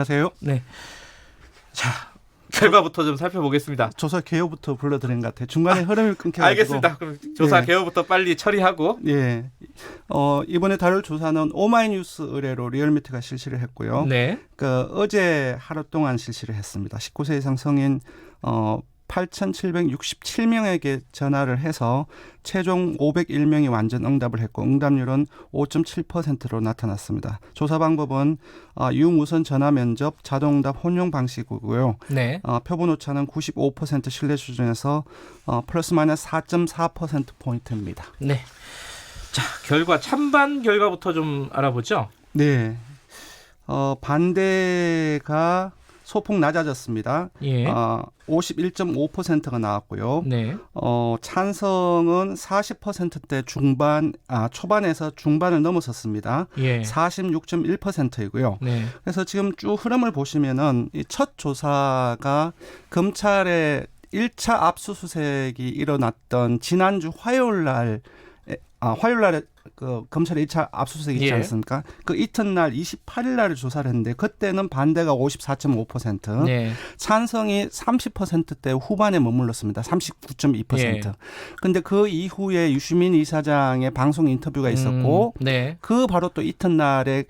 하세요. 네. 자, 결과부터 좀 살펴보겠습니다. 조사 개요부터 불러드린 것 같아요. 중간에 흐름이 끊겨가지고. 알겠습니다. 그럼 조사 네. 개요부터 빨리 처리하고. 예. 이번에 다룰 조사는 오마이뉴스 의뢰로 리얼미터가 실시를 했고요. 네. 어제 하루 동안 실시를 했습니다. 19세 이상 성인 8,767명에게 전화를 해서 최종 501명이 완전 응답을 했고 응답률은 5.7%로 나타났습니다. 조사 방법은 유무선 전화 면접 자동응답 혼용 방식이고요. 네. 표본 오차는 95% 신뢰 수준에서 플러스 마이너스 4.4%포인트입니다. 네. 자, 결과 찬반 결과부터 좀 알아보죠. 네. 반대가 소폭 낮아졌습니다. 예. 51.5%가 나왔고요. 네. 찬성은 40%대 초반에서 중반을 넘어섰습니다. 예. 46.1%이고요. 네. 그래서 지금 쭉 흐름을 보시면은 이 첫 조사가 검찰의 1차 압수수색이 일어났던 지난주 화요일날에 그 검찰의 1차 압수수색 있지 예. 않습니까? 그 이튿날 28일 날에 조사를 했는데 그때는 반대가 54.5%, 네. 찬성이 30%대 후반에 머물렀습니다. 39.2%. 그런데 그 이후에 유시민 이사장의 방송 인터뷰가 있었고 네. 그 바로 또 이튿날에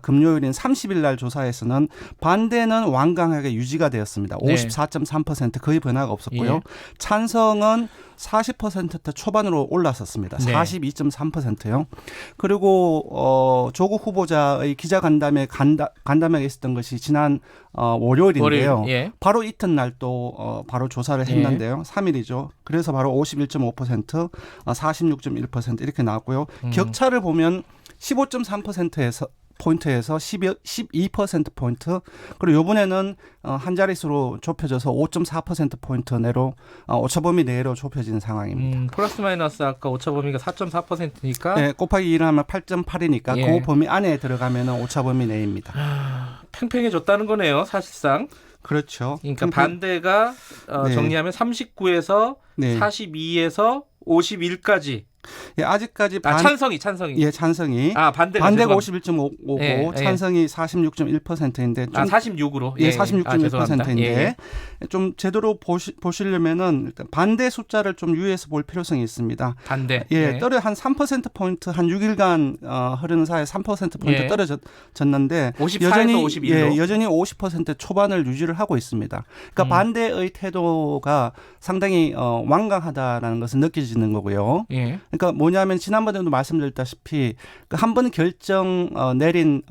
금요일인 30일 날 조사에서는 반대는 완강하게 유지가 되었습니다. 54.3% 거의 변화가 없었고요. 예. 찬성은 40%대 초반으로 올랐었습니다. 네. 42.3%요. 그리고 조국 후보자의 기자간담회 간담회가 있었던 것이 지난 월요일인데요. 월요일, 예. 바로 이튿날 또 바로 조사를 했는데요. 3일이죠. 그래서 바로 51.5%, 46.1% 이렇게 나왔고요. 격차를 보면 15.3%에서 포인트에서 12%포인트, 그리고 이번에는 한 자릿수로 좁혀져서 5.4%포인트 내로 오차범위 내로 좁혀진 상황입니다. 플러스 마이너스 아까 오차범위가 4.4%니까 네, 곱하기 1을 하면 8.8이니까 예. 그 범위 안에 들어가면 오차범위 내입니다. 팽팽해졌다는 거네요, 사실상. 그렇죠. 그러니까 반대가 네. 정리하면 39에서 네. 42에서 51까지. 예, 아직까지 찬성이. 예, 찬성이. 반대가 51.5고 예, 예. 찬성이 46.1%인데 좀 46으로. 예, 46.1%인데 예. 좀 제대로 보시려면은 일단 반대 숫자를 좀 유의해서 볼 필요성이 있습니다. 반대. 예, 한 3%포인트 한 6일간 흐르는 사이에 3%포인트 예. 떨어졌는데 54에서 51로. 예, 여전히 50% 초반을 유지를 하고 있습니다. 그러니까 반대의 태도가 상당히 완강하다라는 것은 느껴지는 거고요. 예. 그러니까 뭐냐면 지난번에도 말씀드렸다시피 한 번 내린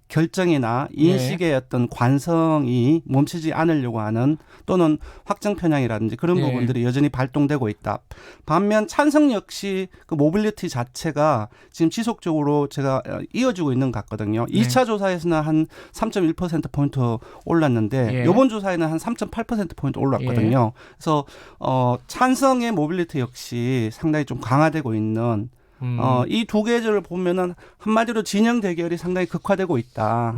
결정이나 인식의 어떤 관성이 멈추지 않으려고 하는 또는 확정 편향이라든지 그런 예. 부분들이 여전히 발동되고 있다. 반면 찬성 역시 그 모빌리티 자체가 지금 지속적으로 제가 이어지고 있는 것 같거든요. 2차 조사에서는 한 3.1%포인트 올랐는데 예. 이번 조사에는 한 3.8%포인트 올랐거든요. 그래서 찬성의 모빌리티 역시 상당히 좀 강화되고 있는 이 두 계절을 보면은 한마디로 진영 대결이 상당히 극화되고 있다.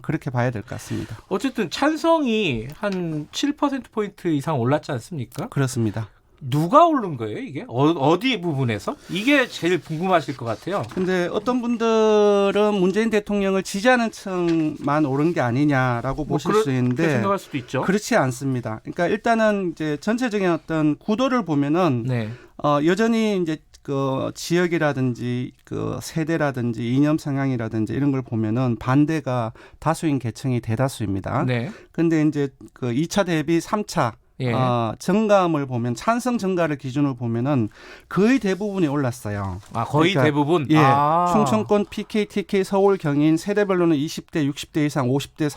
그렇게 봐야 될 것 같습니다. 어쨌든 찬성이 한 7%포인트 이상 올랐지 않습니까? 그렇습니다. 누가 오른 거예요, 이게? 어디 부분에서? 이게 제일 궁금하실 것 같아요. 근데 어떤 분들은 문재인 대통령을 지지하는 층만 오른 게 아니냐라고 보실 수 있는데 생각할 수도 있죠. 그렇지 않습니다. 그러니까 일단은 이제 전체적인 어떤 구도를 보면은 네. 여전히 이제 그 지역이라든지 그 세대라든지 이념 성향이라든지 이런 걸 보면은 반대가 다수인 계층이 대다수입니다. 네. 근데 이제 그 2차 대비 3차 예. 증감을 보면 찬성 증가를 기준으로 보면은 거의 대부분이 올랐어요. 거의 그러니까, 대부분. 예. 충청권, PK, TK, 서울, 경인 세대별로는 20대, 60대 이상, 50대,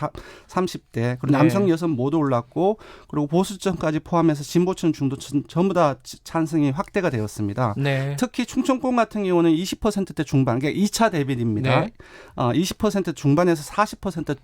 30대 그리고 네. 남성, 여성 모두 올랐고 그리고 보수층까지 포함해서 진보층, 중도층 전부 다 찬성이 확대가 되었습니다. 네. 특히 충청권 같은 경우는 20%대 중반, 그러니까 2차 대비입니다. 네. 20% 중반에서 40%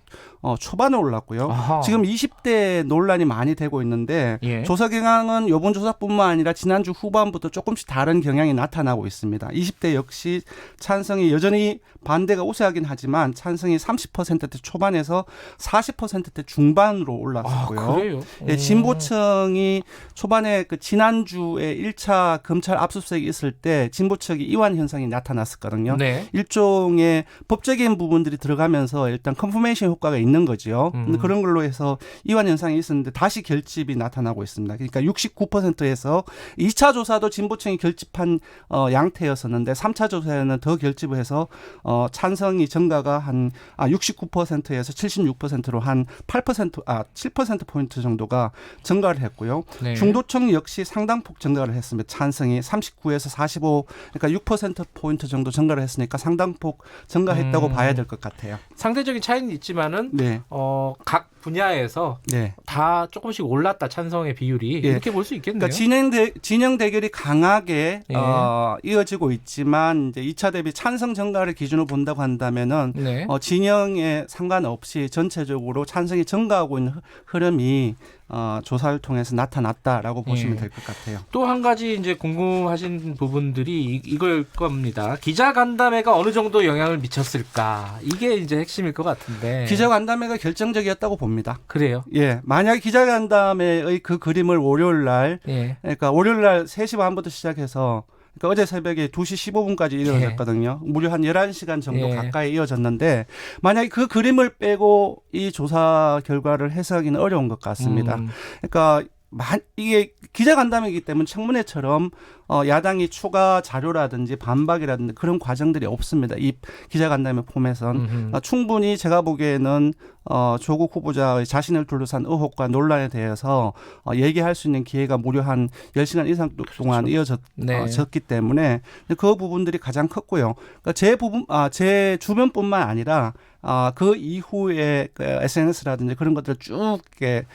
초반에 올랐고요. 아하. 지금 20대 논란이 많이 되고 있는데 있는데 예. 조사 경향은 이번 조사뿐만 아니라 지난주 후반부터 조금씩 다른 경향이 나타나고 있습니다. 20대 역시 찬성이 여전히 반대가 우세하긴 하지만 찬성이 30%대 초반에서 40%대 중반으로 올랐었고요. 아, 그래요? 예, 진보층이 초반에 그 지난주에 1차 검찰 압수수색이 있을 때 진보층이 이완 현상이 나타났었거든요. 네. 일종의 법적인 부분들이 들어가면서 일단 컨퍼메이션 효과가 있는 거죠. 근데 그런 걸로 해서 이완 현상이 있었는데 다시 결집이 나타나고 있습니다. 그러니까 69%에서 2차 조사도 진보층이 결집한 양태였었는데 3차 조사에는 더 결집을 해서 찬성이 증가가 한 69%에서 76%로 한 7% 포인트 정도가 증가를 했고요. 네. 중도층 역시 상당폭 증가를 했습니다. 찬성이 39에서 45, 그러니까 6% 포인트 정도 증가를 했으니까 상당폭 증가했다고 봐야 될 것 같아요. 상대적인 차이는 있지만은 네. 각 분야에서 네. 다 조금씩 올랐다 찬성의 비율이 예. 이렇게 볼 수 있겠네요. 그러니까 진영 대결이 강하게 예. 이어지고 있지만 이제 2차 대비 찬성 증가를 기준으로 본다고 한다면은 네. 진영에 상관없이 전체적으로 찬성이 증가하고 있는 흐름이 조사를 통해서 나타났다라고 보시면 예. 될 것 같아요. 또 한 가지 이제 궁금하신 부분들이 이걸 겁니다. 기자 간담회가 어느 정도 영향을 미쳤을까? 이게 이제 핵심일 것 같은데. 기자 간담회가 결정적이었다고 봅니다. 그래요? 예, 만약 기자 간담회의 그 그림을 월요일 날, 예. 그러니까 월요일 날 3시 반부터 시작해서 그러니까 어제 새벽에 2시 15분까지 이어졌거든요. 무려 한 11시간 정도 예. 가까이 이어졌는데 만약에 그 그림을 빼고 이 조사 결과를 해석하기는 어려운 것 같습니다. 그러니까 이게 기자간담회이기 때문에 청문회처럼 야당이 추가 자료라든지 반박이라든지 그런 과정들이 없습니다. 이 기자간담회 폼에선 충분히 제가 보기에는 조국 후보자의 자신을 둘러싼 의혹과 논란에 대해서 얘기할 수 있는 기회가 무려 한 10시간 이상 동안 그렇죠. 이어졌기 때문에 그 부분들이 가장 컸고요. 그러니까 제 주변뿐만 아니라 그 이후에 그 SNS라든지 그런 것들 쭉 이렇게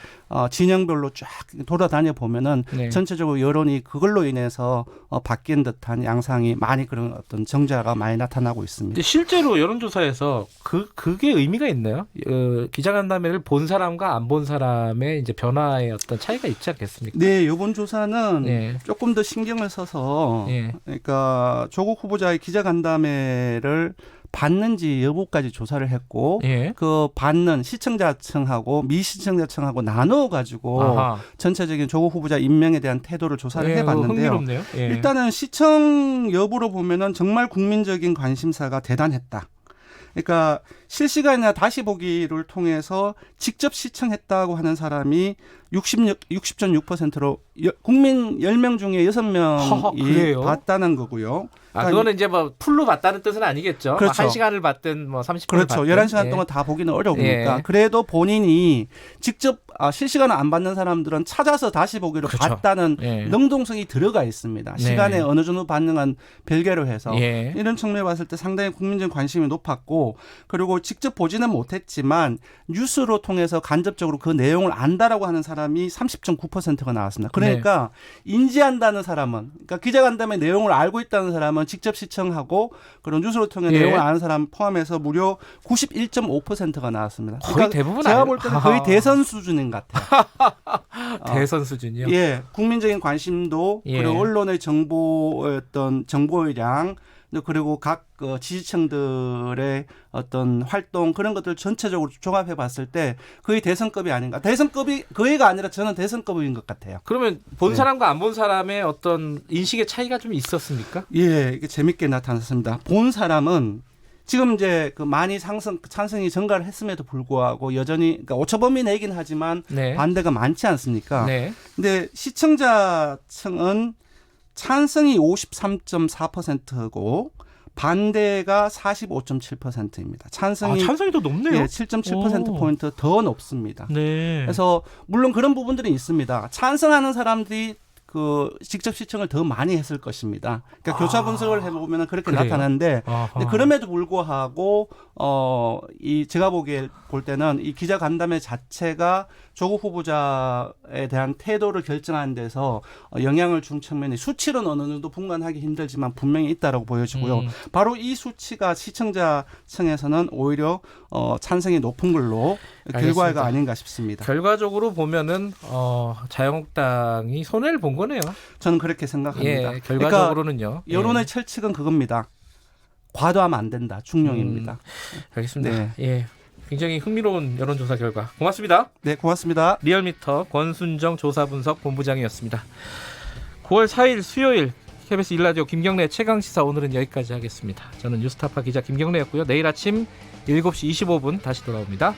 진영별로 쫙 돌아다녀 보면은 네. 전체적으로 여론이 그걸로 인해서 바뀐 듯한 양상이 많이 그런 어떤 정자가 많이 나타나고 있습니다. 근데 실제로 여론조사에서 그게 의미가 있나요? 기자간담회를 본 사람과 안 본 사람의 이제 변화의 어떤 차이가 있지 않겠습니까? 네, 이번 조사는 네. 조금 더 신경을 써서 예. 그러니까 조국 후보자의 기자간담회를 받는지 여부까지 조사를 했고 예. 그 받는 시청자층하고 미시청자층하고 나누어 가지고 아하. 전체적인 조국 후보자 임명에 대한 태도를 조사를 예, 해봤는데요. 흥미롭네요. 예. 일단은 시청 여부로 보면은 정말 국민적인 관심사가 대단했다. 그러니까 실시간이나 다시 보기를 통해서 직접 시청했다고 하는 사람이 60.6%로 국민 10명 중에 6명이 그래요? 봤다는 거고요. 그거는 이제 뭐 풀로 봤다는 뜻은 아니겠죠. 그렇죠. 1시간을 봤든 뭐 30분을 그렇죠. 봤든. 11시간 예. 동안 다 보기는 어려우니까. 예. 그래도 본인이 직접 실시간을 안 받는 사람들은 찾아서 다시 보기로 그렇죠. 봤다는 예. 능동성이 들어가 있습니다. 네. 시간에 어느 정도 반응한 별개로 해서. 예. 이런 측면에 봤을 때 상당히 국민적 관심이 높았고 그리고 직접 보지는 못했지만 뉴스로 통해서 간접적으로 그 내용을 안다라고 하는 사람이 30.9%가 나왔습니다. 그러니까 인지한다는 사람은 그러니까 기자간담회 내용을 알고 있다는 사람은 직접 시청하고 그런 뉴스로 통해 예. 내용을 아는 사람 포함해서 무려 91.5%가 나왔습니다. 거의 대부분 제가 볼 때는 거의 대선 수준인 것 같아요. 대선 수준이요? 예, 국민적인 관심도 예. 그리고 언론의 정보의 량 그리고 각 지지층들의 어떤 활동 그런 것들 전체적으로 종합해 봤을 때 거의 대선급이 아닌가. 대선급이 거의가 아니라 저는 대선급인 것 같아요. 그러면 본 사람과 안 본 사람의 어떤 인식의 차이가 좀 있었습니까? 예, 이게 재밌게 나타났습니다. 본 사람은 지금 이제 그 많이 찬성이 증가를 했음에도 불구하고 여전히 그러니까 오차범위 내긴 하지만 네. 반대가 많지 않습니까? 네. 근데 시청자층은 찬성이 53.4%고 반대가 45.7%입니다. 찬성이 찬성이 더 높네요. 예, 7.7%포인트 더 높습니다. 네. 그래서 물론 그런 부분들이 있습니다. 찬성하는 사람들이 그 직접 시청을 더 많이 했을 것입니다. 그러니까 교차 분석을 해보면 그렇게 그래요? 나타나는데 아하. 근데 그럼에도 불구하고 이 제가 보기에 볼 때는 이 기자 간담회 자체가 조국 후보자에 대한 태도를 결정하는 데서 영향을 준 측면이 수치로는 어느 정도 분간하기 힘들지만 분명히 있다라고 보여지고요. 바로 이 수치가 시청자 층에서는 오히려 찬성이 높은 걸로 알겠습니다. 결과가 아닌가 싶습니다. 결과적으로 보면은 자유한국당이 손해를 본 거네요. 저는 그렇게 생각합니다. 예, 결과적으로는요. 그러니까 여론의 철칙은 그겁니다. 과도하면 안 된다. 중용입니다. 알겠습니다. 네. 예, 굉장히 흥미로운 여론조사 결과. 고맙습니다. 네, 고맙습니다. 리얼미터 권순정 조사분석 본부장이었습니다. 9월 4일 수요일 KBS 1라디오 김경래 최강시사 오늘은 여기까지 하겠습니다. 저는 뉴스타파 기자 김경래였고요. 내일 아침 7시 25분 다시 돌아옵니다.